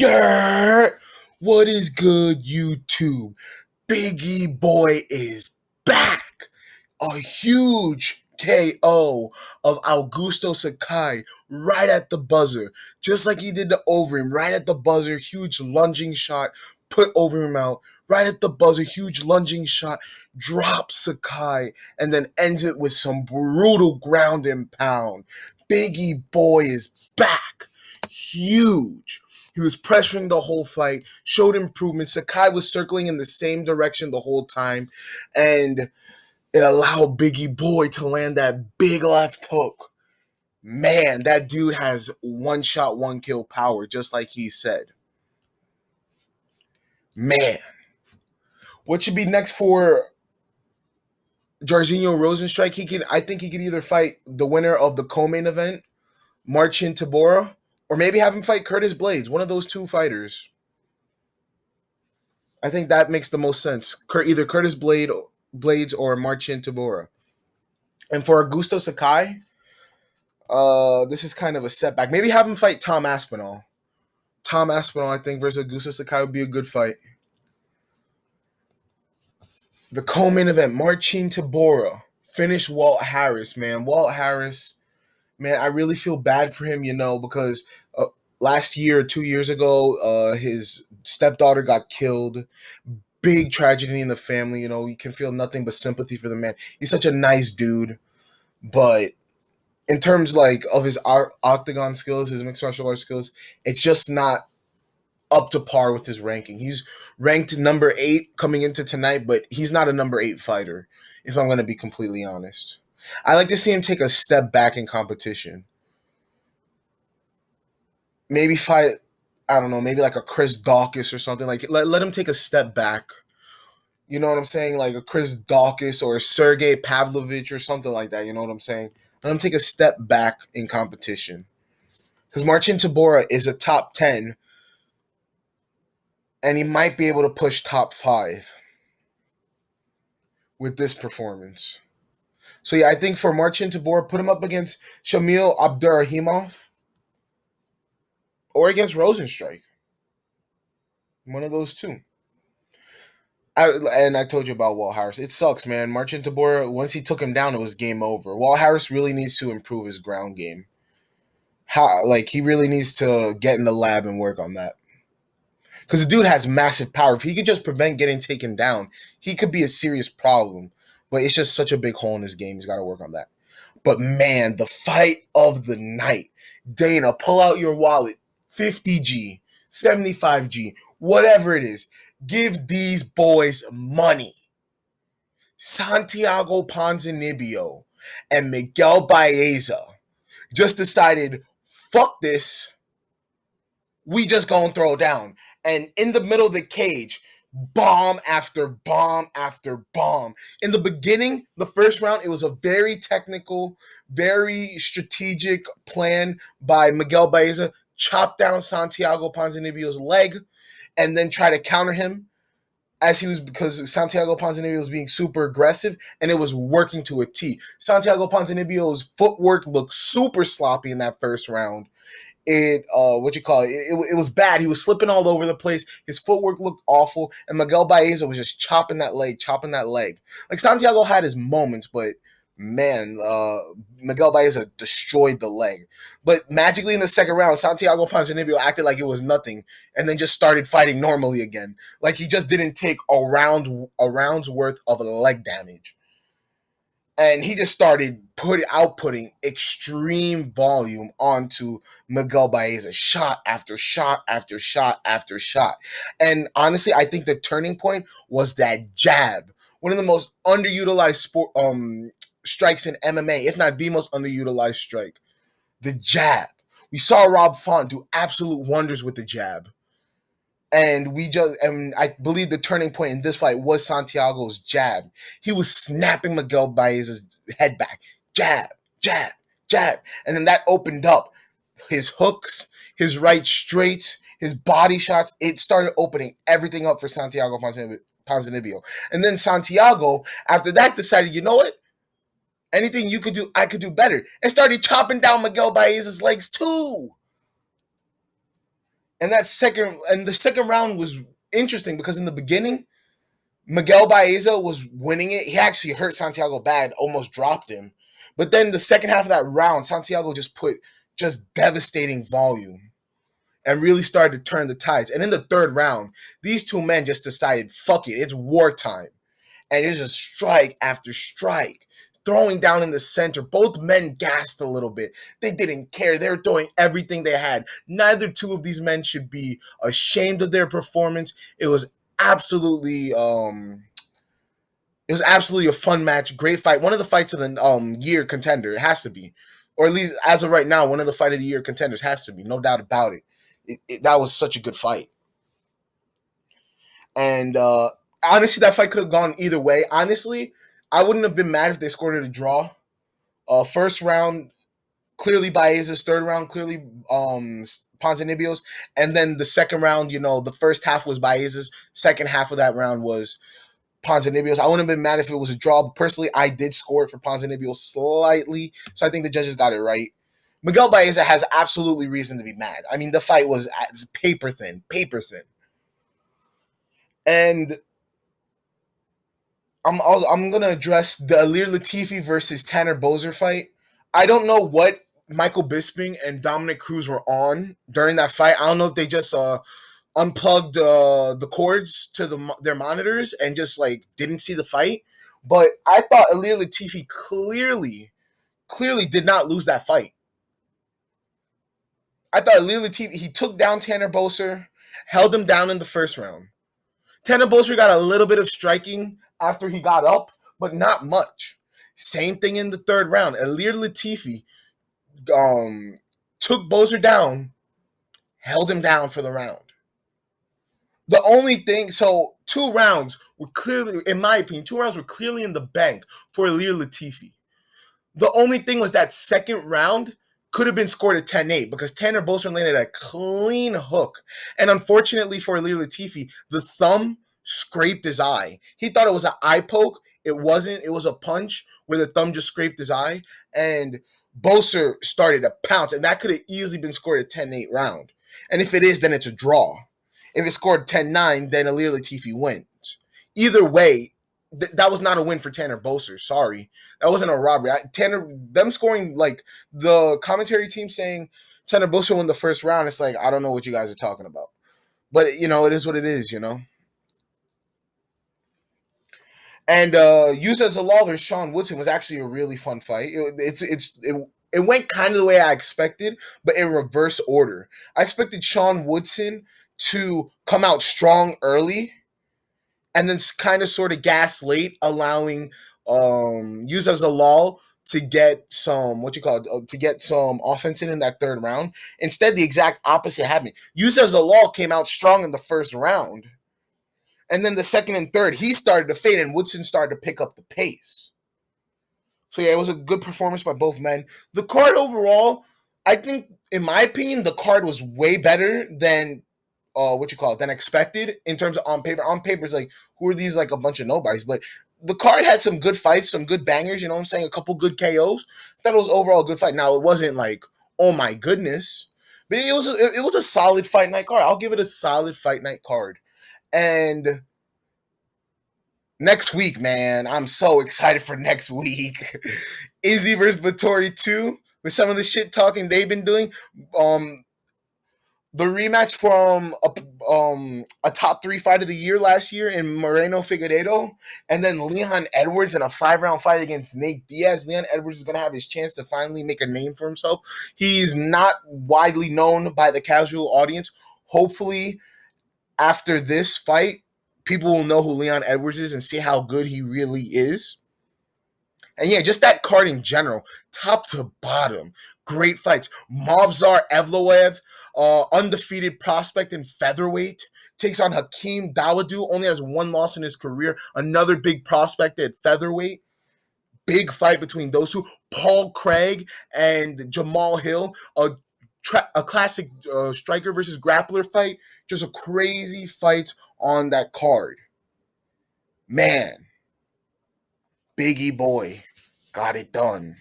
Yeah, what is good, YouTube? Biggie Boy is back. A huge KO of Augusto Sakai right at the buzzer, just like he did to Overeem. Right at the buzzer, huge lunging shot, put Overeem out. Right at the buzzer, huge lunging shot, drops Sakai, and then ends it with some brutal ground and pound. Biggie Boy is back. Huge. He was pressuring the whole fight, showed improvement. Sakai was circling in the same direction the whole time, and it allowed Biggie Boy to land that big left hook. Man, that dude has one shot, one kill power, just like he said. Man, what should be next for Jairzinho Rozenstruik? I think he could either fight the winner of the co-main event, Marcin Tybura, or maybe have him fight Curtis Blades. One of those two fighters. I think that makes the most sense. Either Blades or Marcin Tybura. And for Augusto Sakai, this is kind of a setback. Maybe have him fight Tom Aspinall. Tom Aspinall, I think, versus Augusto Sakai would be a good fight. The co-main event, Marcin Tybura finished Walt Harris, man. Walt Harris, man, I really feel bad for him, because last year or 2 years ago, his stepdaughter got killed. Big tragedy in the family, you can feel nothing but sympathy for the man. He's such a nice dude, but in terms of his octagon skills, his mixed martial arts skills, it's just not up to par with his ranking. He's ranked number 8 coming into tonight, but he's not a number 8 fighter, if I'm going to be completely honest. I like to see him take a step back in competition. Maybe fight, I don't know, maybe like a Chris Dawkins or something. Like let him take a step back. You know what I'm saying? Like a Chris Dawkins or a Sergey Pavlovich or something like that. You know what I'm saying? Let him take a step back in competition. Because Marcin Tybura is a top 10, and he might be able to push top 5 with this performance. So yeah, I think for Marcin Tybura, put him up against Shamil Abdurrahimov or against Rozenstruik. One of those two. I told you about Walt Harris. It sucks, man. Marcin Tybura, once he took him down, it was game over. Walt Harris really needs to improve his ground game. He really needs to get in the lab and work on that. Because the dude has massive power. If he could just prevent getting taken down, he could be a serious problem. But it's just such a big hole in his game. He's got to work on that. But man, the fight of the night. Dana, pull out your wallet. 50G, 75G, whatever it is. Give these boys money. Santiago Ponzinibbio and Miguel Baeza just decided, fuck this. We just gonna throw down. And in the middle of the cage, bomb after bomb after bomb. In the beginning, the first round, it was a very technical, very strategic plan by Miguel Baeza. Chop down Santiago Ponzinibbio's leg and then try to counter him because Santiago Ponzinibbio was being super aggressive, and it was working to a T. Santiago Ponzinibbio's footwork looked super sloppy in that first round. It was bad. He was slipping all over the place. His footwork looked awful, and Miguel Baeza was just chopping that leg. Like, Santiago had his moments, but man, Miguel Baeza destroyed the leg. But magically in the second round, Santiago Ponzinibbio acted like it was nothing, and then just started fighting normally again. Like he just didn't take a round's worth of leg damage. And he just started outputting extreme volume onto Miguel Baeza, shot after shot after shot after shot. And honestly, I think the turning point was that jab. One of the most underutilized strikes in MMA, if not the most underutilized strike. The jab. We saw Rob Font do absolute wonders with the jab. And I believe the turning point in this fight was Santiago's jab. He was snapping Miguel Baeza's head back. Jab, jab, jab. And then that opened up his hooks, his right straights, his body shots. It started opening everything up for Santiago Ponzinibbio. And then Santiago, after that, decided, you know what? Anything you could do, I could do better. And started chopping down Miguel Baeza's legs too. And the second round was interesting because in the beginning, Miguel Baeza was winning it. He actually hurt Santiago bad, almost dropped him. But then the second half of that round, Santiago just put just devastating volume and really started to turn the tides. And in the third round, these two men just decided, fuck it, it's wartime. And it's just strike after strike, throwing down in the center. Both men gassed a little bit. They didn't care. They were throwing everything they had. Neither two of these men should be ashamed of their performance. It was absolutely a fun match, great fight. One of the fights of the year contender. It has to be, or at least as of right now, one of the fight of the year contenders has to be, no doubt about it. That was such a good fight, and honestly, that fight could have gone either way. Honestly, I wouldn't have been mad if they scored it a draw. First round clearly Baeza's, third round clearly Ponzinibbio's, and then the second round, the first half was Baeza's, second half of that round was Ponzinibbio's. I wouldn't have been mad if it was a draw, but personally, I did score it for Ponzinibbio slightly, so I think the judges got it right. Miguel Baeza has absolutely reason to be mad. I mean, the fight was paper thin, and I'm gonna address the Alir Latifi versus Tanner Boser fight. I don't know what Michael Bisping and Dominic Cruz were on during that fight. I don't know if they just unplugged the cords to their monitors and just like didn't see the fight. But I thought Alir Latifi clearly did not lose that fight. I thought Alir Latifi, he took down Tanner Boser, held him down in the first round. Tanner Boser got a little bit of striking after he got up, but not much. Same thing in the third round. Alir Latifi took Boser down, held him down for the round. The only thing, so 2 rounds were clearly, in my opinion, 2 rounds were clearly in the bank for Alir Latifi. The only thing was that second round could have been scored at 10-8 because Tanner Boser landed a clean hook. And unfortunately for Alir Latifi, the thumb scraped his eye. He thought it was an eye poke. It wasn't. It was a punch where the thumb just scraped his eye. And Boser started to pounce. And that could have easily been scored at 10-8 round. And if it is, then it's a draw. If it scored 10-9, then Alir Latifi wins. Either way, that was not a win for Tanner Boser. Sorry. That wasn't a robbery. Them scoring, like, the commentary team saying Tanner Boser won the first round, it's like, I don't know what you guys are talking about. But, it is what it is, And Yusuf Zalal versus Sean Woodson was actually a really fun fight. It went kind of the way I expected, but in reverse order. I expected Sean Woodson to come out strong early and then kind of sort of gas late, allowing Yusuf Zalal to get to get some offense in that third round. Instead, the exact opposite happened. Yusuf Zalal came out strong in the first round, and then the second and third, he started to fade, and Woodson started to pick up the pace. So yeah, it was a good performance by both men. The card overall, I think, in my opinion, the card was way better than than expected in terms of on paper. On paper, it's like, who are these, like, a bunch of nobodies? But the card had some good fights, some good bangers, you know what I'm saying? A couple good KOs. I thought it was overall a good fight. Now, it wasn't like, oh my goodness. But it was a solid fight night card. I'll give it a solid fight night card. And next week, man, I'm so excited for next week. Izzy versus Vittori 2, with some of the shit talking they've been doing. The rematch from a top 3 fight of the year last year in Moreno Figueiredo, and then Leon Edwards in a 5-round fight against Nate Diaz. Leon Edwards is going to have his chance to finally make a name for himself. He's not widely known by the casual audience. Hopefully, after this fight, people will know who Leon Edwards is and see how good he really is. And yeah, just that card in general, top to bottom, great fights. Movsar Evloev, undefeated prospect in featherweight, takes on Hakeem Dawodu, only has 1 loss in his career. Another big prospect at featherweight. Big fight between those two. Paul Craig and Jamal Hill, a classic striker versus grappler fight. Just a crazy fight on that card. Man, Biggie boy got it done.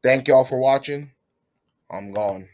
Thank y'all for watching. I'm gone.